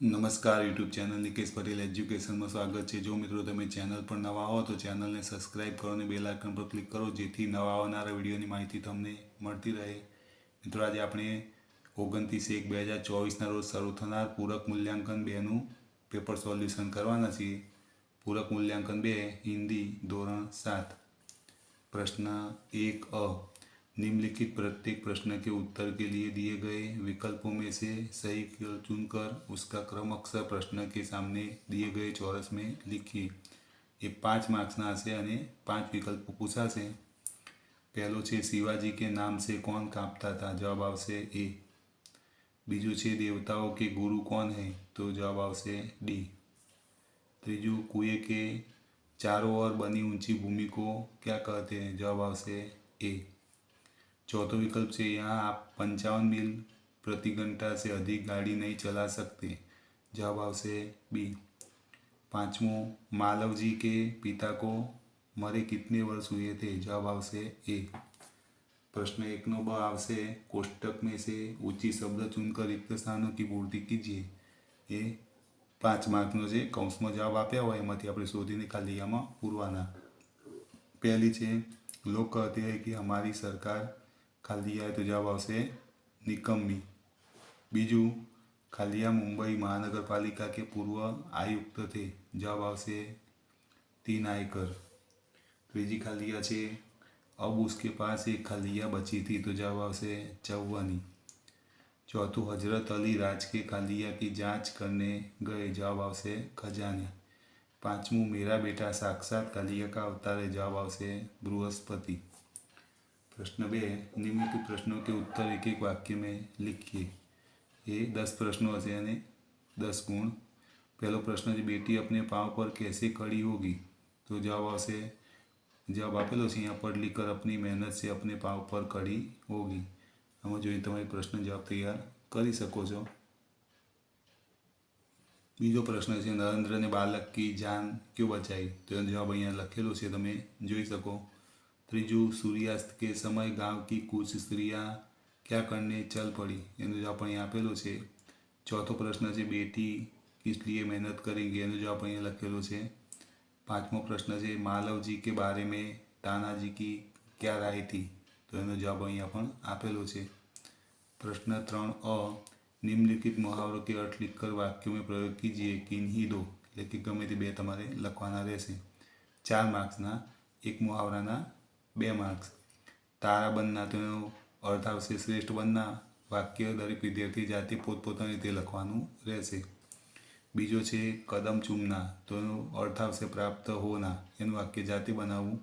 नमस्कार YouTube channel Nikesh Patel education में स्वागत है। जो मित्रों तमे चैनल पर नवा हो तो चैनल ने सब्सक्राइब करो और बेल आइकन पर क्लिक करो जेथी नवा आवनारा विडियो की माहिती तमने मळती रहे। मित्रों आज आपणे 29/1/2024 रोज शुरू थनार पूरक मूल्यांकन 2 पेपर सोल्यूशन करवाना छीए। पूरक मूल्यांकन 2 हिंदी धोरण 7। प्रश्न 1 अ निम्नलिखित प्रत्येक प्रश्न के उत्तर के लिए दिए गए विकल्पों में से सही चुनकर उसका क्रम अक्षर प्रश्न के सामने दिए गए चौरस में लिखिए। ये 5 मार्क्सना हशे अने 5 विकल्पों पूछाशे। पहलो छे शिवाजी के नाम से कौन कांपता था, जवाब आवशे ए। बीजू छे देवताओं के गुरु कौन है, तो जवाब आवशे डी। त्रीजू कुएं के चारों ओर बनी ऊंची भूमि को क्या कहते हैं, जवाब आवशे ए। चौथो विकल्प से यहाँ आप 55 मील प्रति घंटा से अधिक गाड़ी नहीं चला सकते, जवाब आवशे बी। पांचवों मालव जी के पिता को मरे कितने वर्ष हुए थे, जवाब आवशे ए। प्रश्न 1 ब आवशे कोष्टक में से ऊंची शब्द चुनकर रिक्त स्थानों की पूर्ति कीजिए। ये 5 मार्कनो छे। कौंस में जवाब आप्या होय एमांथी आपणे शोधीने खाली आमां पूरवाना। पहली छे लोग कहते हैं कि हमारी सरकार खालिया है, तो जवाब आवशे निकम्मी। बीजू खालिया मुंबई महानगर पालिका के पूर्व आयुक्त थे, जवाब आवशे 3 आयकर। त्रीजी खालिया छे अब उसके पास एक खालिया बची थी, तो जवाब आवशे 54। चौथुं हजरत अली राज के खालिया की जांच करने गए, जवाब आवशे खजाने। पांचवुं मेरा बेटा साक्षात खालिया का अवतार है, जवाब आवशे बृहस्पति। प्रश्न 2 निम्नलिखित प्रश्नों के उत्तर एक एक वाक्य में लिखिए। ये 10 प्रश्नों हशे अने 10 गुण। पहलो प्रश्न है बेटी अपने पाँव पर कैसे खड़ी होगी, तो जवाब आवशे जवाब आपेलो छे यहाँ पढ़ लिख कर अपनी मेहनत से अपने पाँव पर खड़ी होगी। आमां जोईने तमे प्रश्न जवाब तैयार करी शको छो। बीजो प्रश्न है नरेंद्र ने बालक की जान क्यों बचाई, तो एनो जवाब अहींया लखेलो छे, तमे जोई शको। त्रीजू सूर्यास्त के समय गांव की कुछ स्त्रियां क्या करने चल पड़ी, एनो जवाब अहीं आपेलो छे। चौथो प्रश्न है बेटी किस लिए मेहनत करेंगी, एनो जवाब अहीं लखेलो छे। पांचमो प्रश्न है मालव जी के बारे में तानाजी की क्या राय थी, तो एनो जवाब अहीं पण आपेलो छे। प्रश्न 3 अ निम्नलिखित मुहावरों के अर्थ लिखकर वाक्यों में प्रयोग कीजिए। किन्हीं दो એટલે કે ગમે તે બે તમારે લખવાના રહેશે। 4 માર્ક્સના એક મુહાવરાના 2 માર્ક્સ। તારા બનના તો એનો અર્થ આવશે શ્રેષ્ઠ બનના। વાક્ય દરેક વિદ્યાર્થી જાતે પોતપોતાની રીતે લખવાનું રહેશે। બીજો છે કદમ ચૂમના, તો એનો અર્થ આવશે પ્રાપ્ત હોના, એનું વાક્ય જાતે બનાવવું।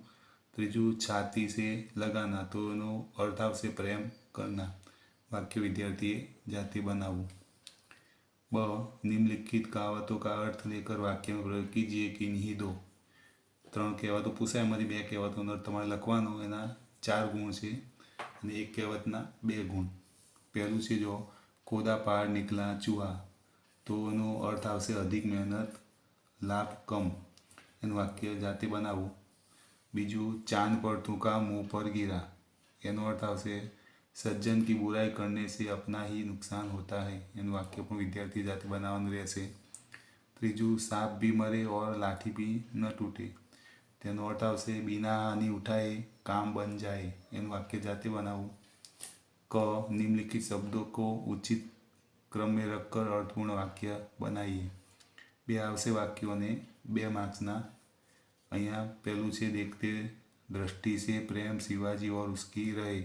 ત્રીજું છાતી से लगाना, તો એનો અર્થ આવશે પ્રેમ કરના, वाक्य विद्यार्थी जाते बनावू। ब निम्नलिखित कहावतों का अर्थ लेकर वाक्य में प्रयोग कीजिए। किन्हीं दो 3 कहेवतो पूछाय, एमांथी 2 कहेवतोनो अर्थ तमारे लखवानो। एना 4 गुण छे अने 1 कहेवतना 2 गुण। पहलू छे जो खोदा पहाड़ निकला चूहा, तो एनो अर्थ आवशे अधिक मेहनत लाभ कम, एनुं वाक्य जाते बनावू। बीजू चांद पर थूका मुँह पर गिरा, एनो अर्थ आवशे सज्जन की बुराई करने से अपना ही नुकसान होता है, एनु वाक्य पण विद्यार्थी जाते बनाववानुं रहेशे। त्रीजू सांप भी मरे और लाठी भी न टूटे, तेनो अर्थ आवशे बिना हानि उठाए काम बन जाए, एनु वाक्य जाते बनाववुं। क निम्नलिखित शब्दों को उचित क्रम में रखकर अर्थपूर्ण वाक्य बनाइए। 2 आवशे वाक्यों ने 2 मार्क्सना। अहींया पहलू छे देखते दृष्टि से प्रेम शिवाजी और उसकी रहे,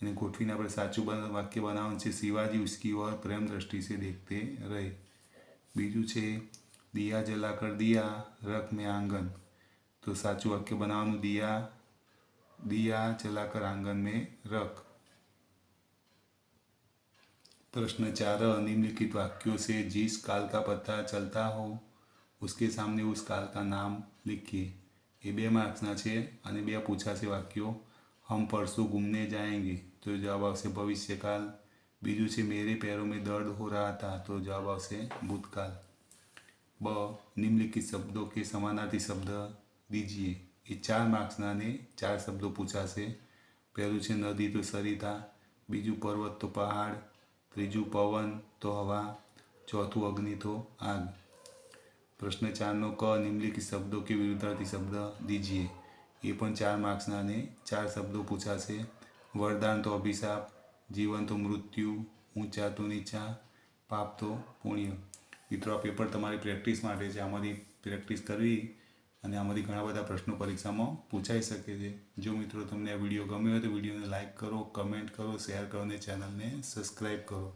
इन्हें गोठवीने आपणे साचुं वाक्य बनाववानुं छे। शिवाजी उसकी ओर प्रेम दृष्टि से देखते रहे। बीजू छे दिया जलाकर दिया रख में आंगन, तो साचुं वाक्य बनाववानुं दिया जलाकर आंगन में रख। प्रश्न 4 निम्नलिखित वाक्यों से जिस काल का पता चलता हो उसके सामने उस काल का नाम लिखिए। ये 2 मार्क्सना छे अने 2 पूछाशे वाक्यों। हम परसों घूमने जाएंगे, तो जवाब आवशे भविष्यकाल। बीजू छे मेरे पैरों में दर्द हो रहा था, तो जवाब आवशे भूतकाल। ब निम्नलिखित शब्दों के समानार्थी शब्द दीजिए। ये 4 मार्क्सना ने 4 शब्दों पूछाशे। पहलू छे नदी तो सरिता, बीजू पर्वत तो पहाड़, त्रीजू पवन तो हवा, ચોથું અગ્નિ તો आग। प्रश्न 4 क निम्नलिखित शब्दों के विरुद्धार्थी शब्द दीजिए। ये पण 4 मार्क्सना ने 4 शब्दों पूछाशे। वरदान तो अभिशाप, जीवन तो मृत्यु, ऊंचा तो नीचा, पाप तो पुण्य। मित्रों, आ पेपर तमारी प्रेक्टिस माटे छे। आमारी प्रेक्टिस करवी અને આમાંથી ઘણા બધા પ્રશ્નો પરીક્ષામાં પૂછાઈ શકે છે। જો મિત્રો તમને આ વિડીયો ગમ્યો હોય તો વિડીયોને લાઇક કરો, કમેન્ટ કરો, શેર કરો અને ચેનલને સબસ્ક્રાઈબ કરો।